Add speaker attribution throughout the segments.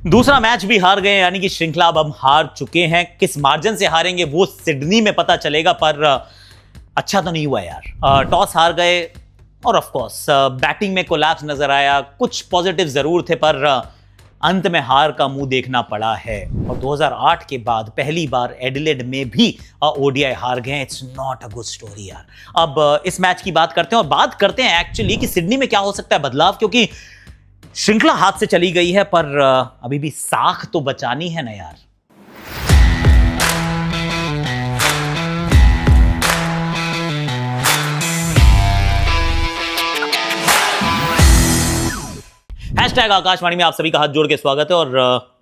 Speaker 1: दूसरा मैच भी हार गए, यानी कि श्रृंखला अब हम हार चुके हैं। किस मार्जिन से हारेंगे वो सिडनी में पता चलेगा, पर अच्छा तो नहीं हुआ यार। टॉस हार गए और ऑफ कोर्स बैटिंग में कोलैप्स नजर आया। कुछ पॉजिटिव जरूर थे, पर अंत में हार का मुंह देखना पड़ा है। और 2008 के बाद पहली बार एडिलेड में भी ओडीआई हार गए। It's not a good story यार। अब इस मैच की बात करते हैं और बात करते हैं एक्चुअली कि सिडनी में क्या हो सकता है बदलाव, क्योंकि श्रृंखला हाथ से चली गई है, पर अभी भी साख तो बचानी है ना यार। हैशटैग आकाशवाणी में आप सभी का हाथ जोड़ के स्वागत है। और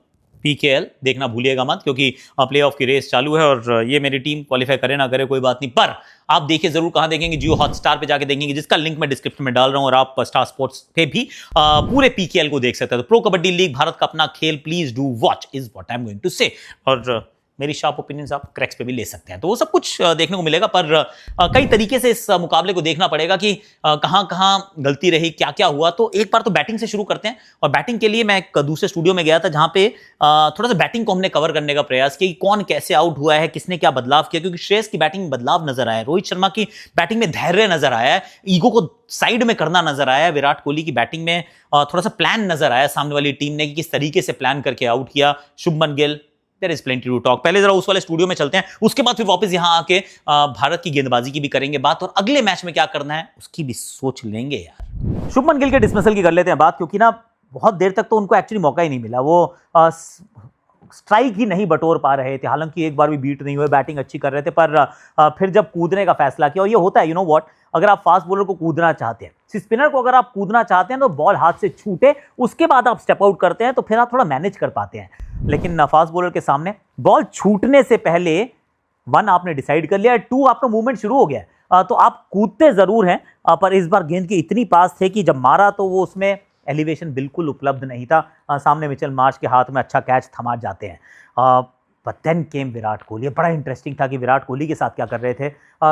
Speaker 1: पीकेएल देखना भूलिएगा मत, क्योंकि प्लेऑफ की रेस चालू है और ये मेरी टीम क्वालिफाई करे ना करे कोई बात नहीं, पर आप देखिए जरूर। कहां देखेंगे? जियो हॉटस्टार पे जाके देखेंगे, जिसका लिंक मैं डिस्क्रिप्शन में डाल रहा हूं। और आप स्टार स्पोर्ट्स पे भी पूरे पीकेएल को देख सकते हैं। तो प्रो कबड्डी लीग भारत का अपना खेल, please do watch is what I am going to say. और मेरी शार्प ओपिनियंस आप क्रैक्स पे भी ले सकते हैं, तो वो सब कुछ देखने को मिलेगा। पर कई तरीके से इस मुकाबले को देखना पड़ेगा कि कहां कहां गलती रही, क्या क्या हुआ। तो एक बार तो बैटिंग से शुरू करते हैं। और बैटिंग के लिए मैं एक दूसरे स्टूडियो में गया था, जहां पे थोड़ा सा बैटिंग को हमने कवर करने का प्रयास किया कि कौन कैसे आउट हुआ है, किसने क्या बदलाव किया। क्योंकि श्रेयस की बैटिंग में बदलाव नजर आया, रोहित शर्मा की बैटिंग में धैर्य नजर आया है, ईगो को साइड में करना नजर आया। विराट कोहली की बैटिंग में थोड़ा सा प्लान नजर आया सामने वाली टीम ने कि किस तरीके से प्लान करके आउट किया। Shubman Gill, There is plenty to talk। पहले जरा उस वाले स्टूडियो में चलते हैं, उसके बाद फिर वापस यहां आके भारत की गेंदबाजी की भी करेंगे बात, और अगले मैच में क्या करना है उसकी भी सोच लेंगे यार। शुभमन गिल के डिसमिसल की कर लेते हैं बात, क्योंकि ना बहुत देर तक तो उनको एक्चुअली मौका ही नहीं मिला। वो स्ट्राइक ही नहीं बटोर पा रहे थे, हालांकि एक बार भी बीट नहीं हुए, बैटिंग अच्छी कर रहे थे। पर फिर जब कूदने का फैसला किया, और ये होता है, यू नो व्हाट, अगर आप फास्ट बॉलर को कूदना चाहते हैं, स्पिनर को अगर आप कूदना चाहते हैं तो बॉल हाथ से छूटे, उसके बाद आप स्टेप आउट करते हैं तो फिर आप थोड़ा मैनेज कर पाते हैं। लेकिन फास्ट बॉलर के सामने बॉल छूटने से पहले 1 आपने डिसाइड कर लिया, 2 आपका मूवमेंट शुरू हो गया। तो आप कूदते जरूर हैं, पर इस बार गेंद के इतनी पास थे कि जब मारा तो वो उसमें एलिवेशन बिल्कुल उपलब्ध नहीं था। सामने मिचेल मार्श के हाथ में अच्छा कैच थमा जाते हैं। But then came Virat Kohli. बड़ा इंटरेस्टिंग था कि विराट कोहली के साथ क्या कर रहे थे।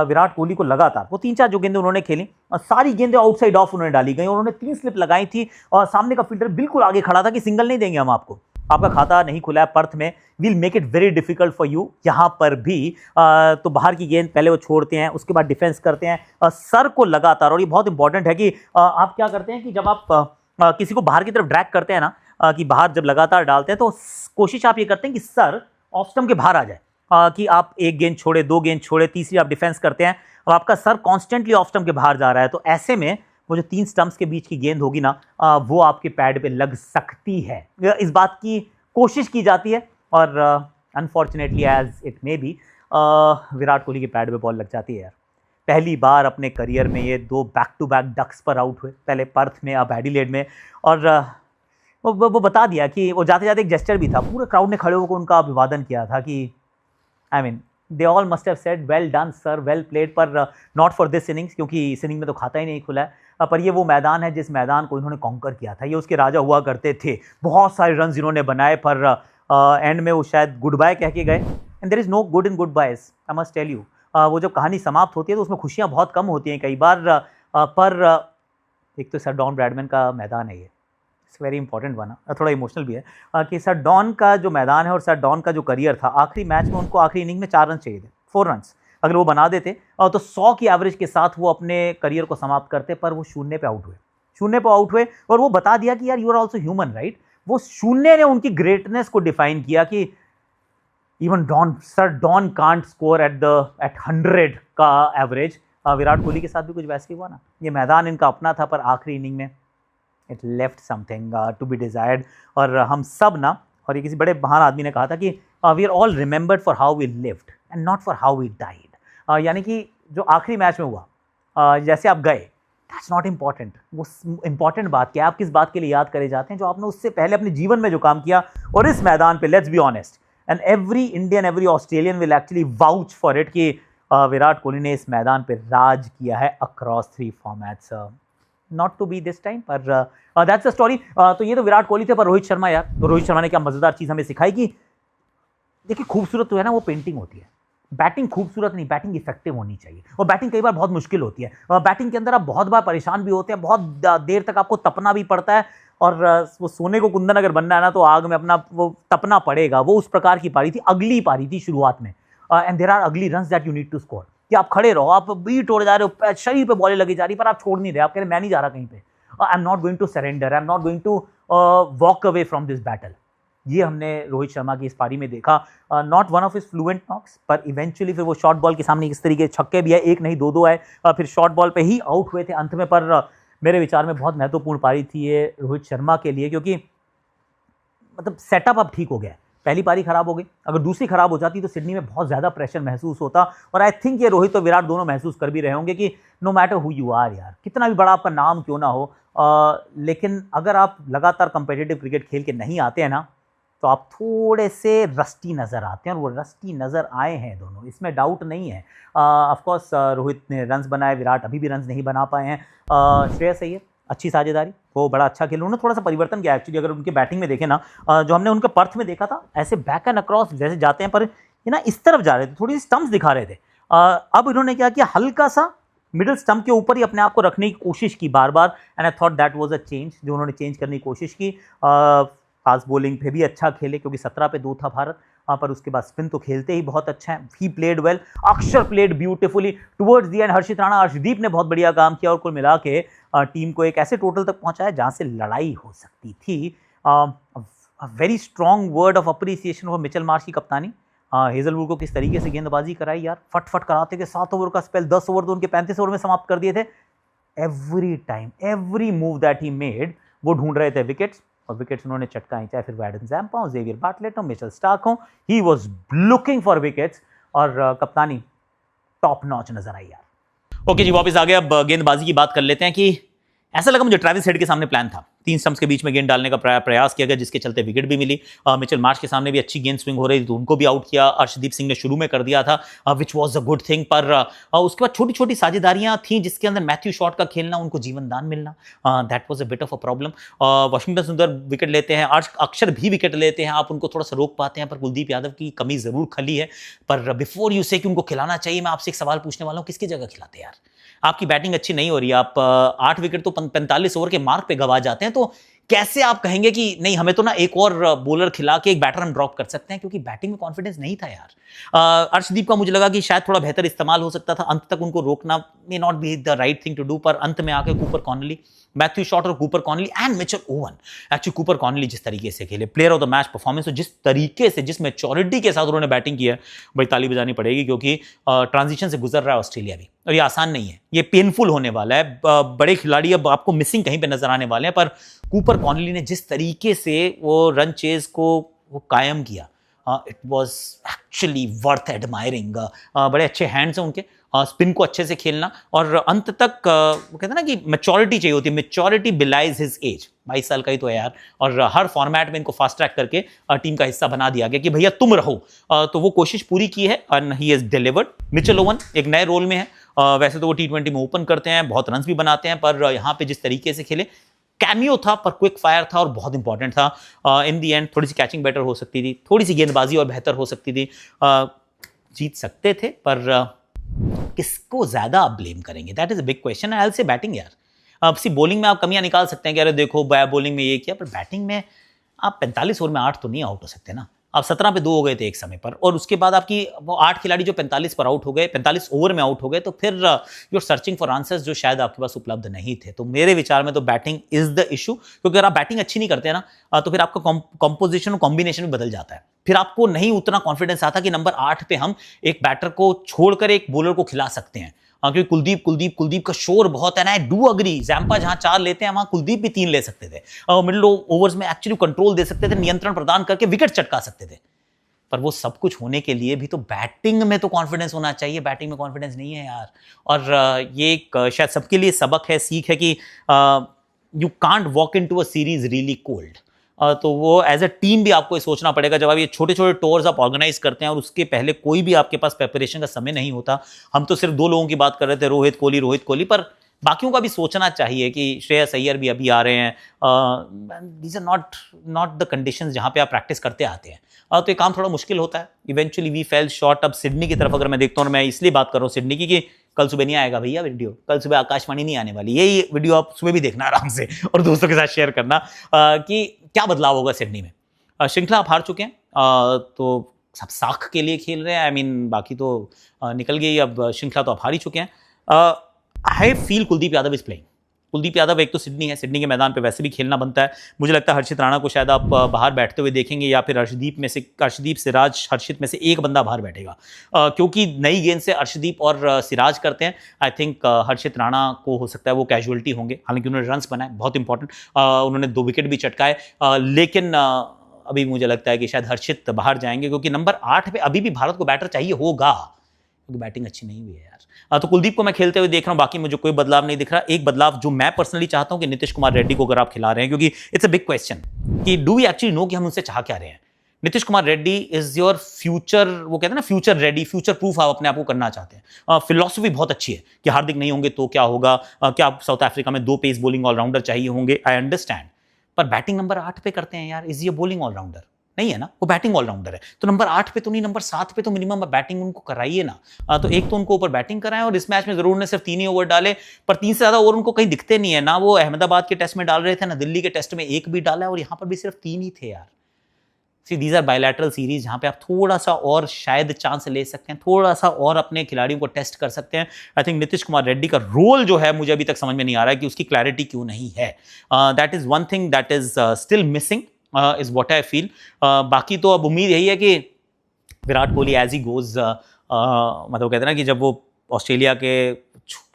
Speaker 1: विराट कोहली को लगातार वो 3-4 जो गेंदें उन्होंने खेली, सारी गेंदें आउटसाइड ऑफ उन्होंने डाली गई। उन्होंने 3 स्लिप लगाई थी और सामने का फील्डर बिल्कुल आगे खड़ा था कि सिंगल नहीं देंगे हम आपको, आपका खाता नहीं खुला है पर्थ में, will make it very difficult for you. यहां पर भी तो बाहर की गेंद पहले वो छोड़ते हैं, उसके बाद डिफेंस करते हैं सर को लगातार। और ये बहुत इंपॉर्टेंट है कि आप क्या करते हैं कि जब आप किसी को बाहर की तरफ ड्रैग करते हैं ना, कि बाहर जब लगातार डालते हैं, तो कोशिश आप ये करते हैं कि सर ऑफ स्टंप के बाहर आ जाए, कि आप 1 गेंद छोड़े, 2 गेंद छोड़े, तीसरी आप डिफेंस करते हैं और आपका सर कॉन्स्टेंटली ऑफ स्टंप के बाहर जा रहा है। तो ऐसे में वो जो 3 स्टंप्स के बीच की गेंद होगी ना, वो आपके पैड पे लग सकती है। इस बात की कोशिश की जाती है और unfortunately as it may be Virat Kohli के पैड पे बॉल लग जाती है यार। पहली बार अपने करियर में ये 2 बैक टू बैक डक्स पर आउट हुए, पहले पर्थ में, अब एडिलेड में। और वो बता दिया कि वो जाते जाते एक जेस्चर भी था, पूरे क्राउड ने खड़े होकर उनका अभिवादन किया था कि I mean they all must have said well done sir, well played, पर नॉट फॉर दिस इनिंग्स, क्योंकि इस इनिंग में तो खाता ही नहीं खुला है। पर ये वो मैदान है जिस मैदान को इन्होंने कॉन्कर किया था, ये उसके राजा हुआ करते थे। बहुत सारे रन इन्होंने बनाए, पर एंड में वो शायद गुड बाय कह के गए। And there is no good in good byes, I must tell you. वो जब कहानी समाप्त होती है तो उसमें खुशियाँ बहुत कम होती हैं कई बार। पर एक तो सर डॉन ब्रैडमैन का मैदान है, ये इट्स वेरी इंपॉर्टेंट बना, थोड़ा इमोशनल भी है कि सर डॉन का जो मैदान है और सर डॉन का जो करियर था, आखिरी मैच में उनको आखिरी इनिंग में 4 रन चाहिए थे, 4 रन्स अगर वो बना देते तो 100 की एवरेज के साथ वो अपने करियर को समाप्त करते। पर वो 0 पे आउट हुए, 0 पे आउट हुए। और वो बता दिया कि यार you are also human, right. वो 0 ने उनकी ग्रेटनेस को डिफाइन किया कि even sir Don can't score at 100 का एवरेज। विराट कोहली के साथ भी कुछ वैसे ही हुआ ना। ये मैदान इनका अपना था, पर आखिरी इनिंग में it left something to be desired. और हम सब ना, और ये किसी बड़े महान आदमी ने कहा था कि we are all remembered for how we lived and not for how we died. यानी कि जो आखिरी मैच में हुआ, जैसे आप गए, दैट्स नॉट इम्पॉर्टेंट। वो इंपॉर्टेंट बात क्या है, आप किस बात के लिए याद करे जाते हैं, जो आपने उससे पहले अपने जीवन में जो काम किया। और इस मैदान पे let's be honest, and every Indian, every Australian will actually vouch for it कि विराट कोहली ने इस मैदान पे राज किया है across 3 formats. Not to be this time, पर दैट्स द स्टोरी। तो ये तो विराट कोहली थे, पर रोहित शर्मा यार, तो रोहित शर्मा ने क्या मजेदार चीज हमें सिखाई कि देखिए खूबसूरत तो है ना वो पेंटिंग होती है, बैटिंग खूबसूरत नहीं, बैटिंग इफेक्टिव होनी चाहिए। और बैटिंग कई बार बहुत मुश्किल होती है, बैटिंग के अंदर आप बहुत बार परेशान भी होते हैं, बहुत देर तक आपको तपना भी पड़ता है। और वो सोने को कुंदन अगर बनना है ना तो आग में अपना वो तपना पड़ेगा। वो उस प्रकार की पारी थी, अगली पारी थी शुरुआत में। And there are ugly runs that you need to score, कि आप खड़े रहो, आप बीट तोड़ जा रहे हो, शरीर पे बॉलें लगी जा रही, पर आप छोड़ नहीं रहे, आप कह रहे मैं नहीं जा रहा कहीं पे, I am not going to surrender, I am not going to walk away from this battle. ये हमने रोहित शर्मा की इस पारी में देखा। Not one of his fluent knocks, पर इवेंचुअली फिर वो शॉर्ट बॉल के सामने इस तरीके छक्के भी है, एक नहीं दो आए, फिर शॉर्ट बॉल पे ही आउट हुए थे अंत में। पर मेरे विचार में बहुत महत्वपूर्ण पारी थी ये रोहित शर्मा के लिए, क्योंकि मतलब सेटअप अब ठीक हो गया है। पहली पारी खराब हो गई, अगर दूसरी खराब हो जाती तो सिडनी में बहुत ज़्यादा प्रेशर महसूस होता। और आई थिंक ये रोहित और विराट दोनों महसूस कर भी रहे होंगे कि no matter who you are यार, कितना भी बड़ा आपका नाम क्यों ना हो, लेकिन अगर आप लगातार कंपेटिटिव क्रिकेट खेल के नहीं आते हैं ना, तो आप थोड़े से रस्टी नज़र आते हैं, और वो रस्टी नज़र आए हैं दोनों, इसमें डाउट नहीं है। ऑफ कोर्स रोहित ने रन्स बनाए, विराट अभी भी रन्स नहीं बना पाए हैं। श्रेयस अय्यर अच्छी साझेदारी, वो बड़ा अच्छा खेल, उन्होंने थोड़ा सा परिवर्तन किया एक्चुअली। अगर उनके बैटिंग में देखें ना, जो हमने उनके पर्थ में देखा था, ऐसे बैक एंड अक्रॉस जैसे जाते हैं, पर ये ना इस तरफ जा रहे थे, थोड़ी सी स्टम्प्स दिखा रहे थे। अब इन्होंने क्या किया, हल्का सा मिडिल स्टंप के ऊपर ही अपने आप को रखने की कोशिश की बार बार, and I thought that was a change, जो उन्होंने चेंज करने की कोशिश की। फास्ट बॉलिंग पे भी अच्छा खेले, क्योंकि 17 पे 2 था भारत, पर उसके बाद स्पिन तो खेलते ही बहुत अच्छा है। He played well, Akshar played beautifully towards the end, Harshit Rana, Arshdeep ने बहुत बढ़िया काम किया, और कुल मिला के टीम को एक ऐसे टोटल तक पहुंचाया जहां से लड़ाई हो सकती थी। Very strong word of appreciation for Mitchell Marsh की कप्तानी। हेजलवुड को किस तरीके से गेंदबाजी कराई यार, फट कराते के 7 ओवर का स्पेल, 10 ओवर तो उनके 35 ओवर में समाप्त कर दिए थे। Every time, every move that he made, वो ढूंढ रहे थे विकेट्स, और विकेट्स उन्होंने चटकाई, चाहे फिर एडम जैम्पा हो, जेवियर बार्टलेट हो, मिचेल स्टार्क हो, he was looking for wickets, और कप्तानी टॉप नॉच नजर आई यार। ओके जी, वापस आ गए। अब गेंदबाजी की बात कर लेते हैं कि ऐसा लगा मुझे ट्रेविस हेड के सामने प्लान था, 3 स्टंप्स के बीच में गेंद डालने का प्रयास किया गया, जिसके चलते विकेट भी मिली। मिचेल मार्श के सामने भी अच्छी गेंद स्विंग हो रही थी, तो उनको भी आउट किया। अर्शदीप सिंह ने शुरू में कर दिया था, which was a good thing, पर उसके बाद छोटी छोटी साझेदारियां थी, जिसके अंदर मैथ्यू शॉट का खेलना, उनको जीवन दान मिलना, that was a bit of a problem. Washington सुंदर विकेट लेते हैं, अक्षर भी विकेट लेते हैं, आप उनको थोड़ा सा रोक पाते हैं, पर कुलदीप यादव की कमी जरूर खली है। पर बिफोर यू से कि उनको खिलाना चाहिए, मैं आपसे एक सवाल पूछने वाला हूं, किसकी जगह खिलाते हैं यार? आपकी बैटिंग अच्छी नहीं हो रही है, आप 8 विकेट तो 45 ओवर के मार्क पे गवा जाते हैं, तो कैसे आप कहेंगे कि नहीं, हमें तो ना एक और बॉलर खिला के एक बैटर हम ड्रॉप कर सकते हैं? क्योंकि बैटिंग में कॉन्फिडेंस नहीं था यार। अर्शदीप का मुझे लगा कि शायद थोड़ा बेहतर इस्तेमाल हो सकता था, अंत तक उनको रोकना may not be the right thing to do, पर अंत में आके कूपर कॉनली, मैथ्यू शॉट और Cooper Connolly and Mitchell Owen, actually Cooper Connolly जिस तरीके से खेले, player of the match performance, और जिस तरीके से, जिस मैच्योरिटी के साथ उन्होंने बैटिंग की है, भाई ताली बजानी पड़ेगी, क्योंकि ट्रांजिशन से गुजर रहा है ऑस्ट्रेलिया भी, और ये आसान नहीं है, ये पेनफुल होने वाला है। बड़े खिलाड़ी अब आपको मिसिंग कहीं पे नजर आने वाले हैं, पर कूपर कॉनली ने जिस तरीके से वो रन चेज को वो कायम किया, it was actually worth admiring. बड़े अच्छे हैंड्स हैं उनके, स्पिन को अच्छे से खेलना, और अंत तक वो कहते हैं ना कि मैच्योरिटी चाहिए होती है, मैच्योरिटी बिलाइज हिज एज, 22 साल का ही तो है यार, और हर फॉर्मेट में इनको फास्ट ट्रैक करके टीम का हिस्सा बना दिया गया कि भैया तुम रहो। तो वो कोशिश पूरी की है, and he has delivered. Mitchell oven एक नए रोल में है, वैसे तो वो T20 में ओपन करते हैं, बहुत रन्स भी बनाते हैं, पर यहाँ पे जिस तरीके से खेले, कैमियो था पर क्विक फायर था और बहुत इंपॉर्टेंट था। इन दी एंड थोड़ी सी कैचिंग बेटर हो सकती थी, थोड़ी सी गेंदबाजी और बेहतर हो सकती थी, जीत सकते थे, पर किसको ज्यादा आप ब्लेम करेंगे? That is a big question. I will say batting यार, अब सी बॉलिंग में आप कमियां निकाल सकते हैं कि अरे देखो बॉलिंग में ये किया, पर बैटिंग में आप 45 ओवर में 8 तो नहीं आउट हो सकते ना। आप 17 पे 2 हो गए थे एक समय पर, और उसके बाद आपकी वो 8 खिलाड़ी जो 45 पर आउट हो गए, 45 ओवर में आउट हो गए, तो फिर you are searching for answers जो शायद आपके पास उपलब्ध नहीं थे। तो मेरे विचार में तो बैटिंग इज द इशू, क्योंकि अगर आप बैटिंग अच्छी नहीं करते ना, तो फिर आपका कंपोजिशन और कॉम्बिनेशन भी बदल जाता है, फिर आपको नहीं उतना कॉन्फिडेंस आता कि नंबर 8 पे हम एक बैटर को छोड़कर एक बॉलर को खिला सकते हैं। क्योंकि कुलदीप का शोर बहुत है ना। आई डू अग्री, जैम्पा जहां 4 लेते हैं वहां कुलदीप भी 3 ले सकते थे, मिडिल ओवर्स में एक्चुअली कंट्रोल दे सकते थे, नियंत्रण प्रदान करके विकेट चटका सकते थे। पर वो सब कुछ होने के लिए भी तो बैटिंग में तो कॉन्फिडेंस होना चाहिए, बैटिंग में कॉन्फिडेंस नहीं है यार। और ये एक शायद सबके लिए सबक है, सीख है कि you can't walk into a series really cold. तो वो एज अ टीम भी आपको ये सोचना पड़ेगा, जब आप ये छोटे छोटे टूर्स आप ऑर्गेनाइज करते हैं और उसके पहले कोई भी आपके पास प्रेपरेशन का समय नहीं होता। हम तो सिर्फ 2 लोगों की बात कर रहे थे, रोहित कोहली, पर बाकियों का भी सोचना चाहिए कि श्रेयस अय्यर भी अभी आ रहे हैं। These are not the conditions जहाँ पे आप प्रैक्टिस करते आते हैं। तो ये काम थोड़ा मुश्किल होता है। Eventually we fell short. अब सिडनी की तरफ अगर मैं देखता हूँ, मैं इसलिए बात कर रहा हूँ सिडनी की कि कल सुबह नहीं आएगा भैया वीडियो, कल सुबह आकाशवाणी नहीं आने वाली। यही वीडियो आप सुबह भी देखना आराम से और दोस्तों के साथ शेयर करना कि क्या बदलाव होगा सिडनी में। श्रृंखला आप हार चुके हैं, तो सब साख के लिए खेल रहे हैं। आई मीन बाकी तो निकल गई, अब श्रृंखला तो आप हार ही चुके हैं। I feel Kuldeep Yadav is playing. Kuldeep Yadav एक तो सिडनी है, सिडनी के मैदान पे वैसे भी खेलना बनता है। मुझे लगता है हर्षित राणा को शायद आप बाहर बैठते हुए देखेंगे, या फिर अर्शदीप सिराज हर्षित में से एक बंदा बाहर बैठेगा, क्योंकि नई गेंद से अर्शदीप और सिराज करते हैं। आई थिंक हर्षित राणा को हो सकता है वो कैजुअलिटी होंगे, हालांकि उन्होंने रन्स बनाए बहुत इंपॉर्टेंट, उन्होंने 2 विकेट भी चटकाए, लेकिन अभी मुझे लगता है कि शायद हर्षित बाहर जाएंगे, क्योंकि नंबर 8 पे अभी भी भारत को बैटर चाहिए होगा, क्योंकि बैटिंग अच्छी नहीं हुई है यार। तो कुलदीप को मैं खेलते हुए देख रहा हूं, बाकी मुझे कोई बदलाव नहीं दिख रहा। एक बदलाव जो मैं पर्सनली चाहता हूं कि नीतीश कुमार रेड्डी को अगर आप खिला रहे हैं, क्योंकि इट्स अ बिग क्वेश्चन कि डू वी एक्चुअली नो कि हम उनसे चाह क्या रहे हैं। Nitish Kumar Reddy is your future, वो कहते हैं ना फ्यूचर रेडी, फ्यूचर प्रूफ आप अपने आप को करना चाहते हैं। फिलॉसफी बहुत अच्छी है कि हार्दिक नहीं होंगे तो क्या होगा, क्या आप साउथ अफ्रीका में 2 पेस बॉलिंग ऑलराउंडर चाहिए होंगे, आई अंडरस्टैंड, पर बैटिंग नंबर 8 पे करते हैं यार, इज ये बॉलिंग ऑलराउंडर नहीं है ना, वो बैटिंग ऑलराउंडर है। तो नंबर 8 पे तो नहीं, नंबर 7 पे तो मिनिमम बैटिंग उनको कराइए ना। तो एक तो उनको ऊपर बैटिंग कराएं, और इस मैच में जरूर ने सिर्फ 3 ही ओवर डाले, पर 3 से ज्यादा ओवर उनको कहीं दिखते नहीं है ना। वो अहमदाबाद के टेस्ट में डाल रहे थे ना, दिल्ली के टेस्ट में 1 भी डाला है, और यहां पर भी सिर्फ 3 ही थे यार। See these are bilateral series, जहां पे आप थोड़ा सा और शायद चांस ले सकते हैं, थोड़ा सा और अपने खिलाड़ियों को टेस्ट कर सकते हैं। आई थिंक नीतीश कुमार रेड्डी का रोल जो है मुझे अभी तक समझ में नहीं आ रहा है कि उसकी क्लैरिटी क्यों नहीं है। That is one thing that is still missing, is what I feel. बाकी तो अब उम्मीद यही है कि Virat Kohli as he goes, मतलब कहते हैं ना कि जब वो ऑस्ट्रेलिया के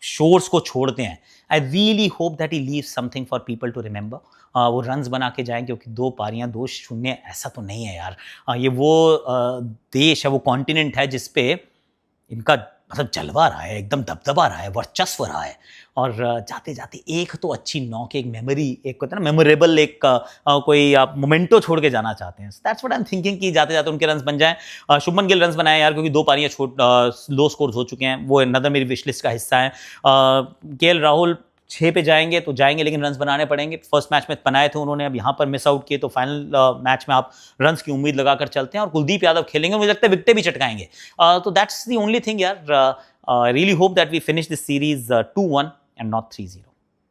Speaker 1: शोर्स को छोड़ते हैं, I really hope that he leaves something for people to remember. वो रन्स बना के जाएं, क्योंकि 2 पारियां 2-0 ऐसा तो नहीं है यार। ये वो देश है, वो कॉन्टिनेंट है जिसपे इनका मतलब जलवा रहा है, एकदम दबदबा रहा है, वर्चस्व रहा है। और जाते जाते एक तो अच्छी नॉक, एक मेमोरी, एक कहते हैं ना मेमोरेबल, एक कोई आप मोमेंटो छोड़ के जाना चाहते हैं। That's what I am thinking कि जाते जाते उनके रन्स बन जाएं। शुभमन गिल रन्स बनाए यार, क्योंकि 2 पारियां लो स्कोर्स हो चुके हैं, वो अनदर मेरी विश लिस्ट का हिस्सा है। केएल राहुल 6 पे जाएंगे तो जाएंगे, लेकिन रन्स बनाने पड़ेंगे। फर्स्ट मैच में बनाए थे उन्होंने, अब यहाँ पर मिस आउट किए, तो फाइनल मैच में आप रन्स की उम्मीद लगाकर चलते हैं। और कुलदीप यादव खेलेंगे, मुझे लगता है विकेटें भी चटकाएंगे। तो दैट्स द ओनली थिंग यार। Really hope that we finish this series 2-1 and not 3-0।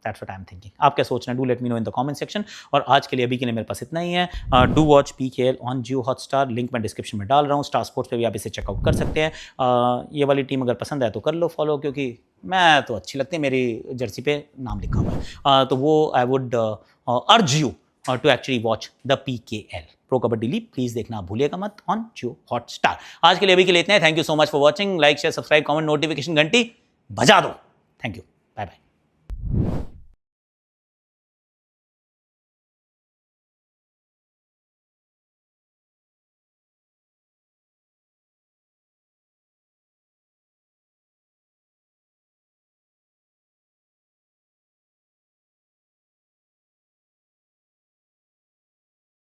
Speaker 1: That's what I'm thinking. आप क्या सोच रहे हैं? Do let me know in the comment section. और आज के लिए अभी के लिए मेरे पास इतना ही है। Do watch PKL on Jio Hotstar, link मैं डिस्क्रिप्शन में डाल रहा हूँ। स्टार स्पोर्ट्स पे भी आप इसे चेकआउट कर सकते हैं। ये वाली टीम अगर पसंद आए तो कर लो फॉलो, क्योंकि मैं तो अच्छी लगती है, मेरी जर्सी पे नाम लिखा हुआ है। तो वो I would urge you to actually watch the PKL pro kabaddi league. Please देखना भूलिएगा मत ऑन जियो हॉटस्टार। आज के लिए अभी के लिए इतना है। Thank you so much for watching. Like share subscribe comment notification घंटी बजा दो। Thank you, bye bye.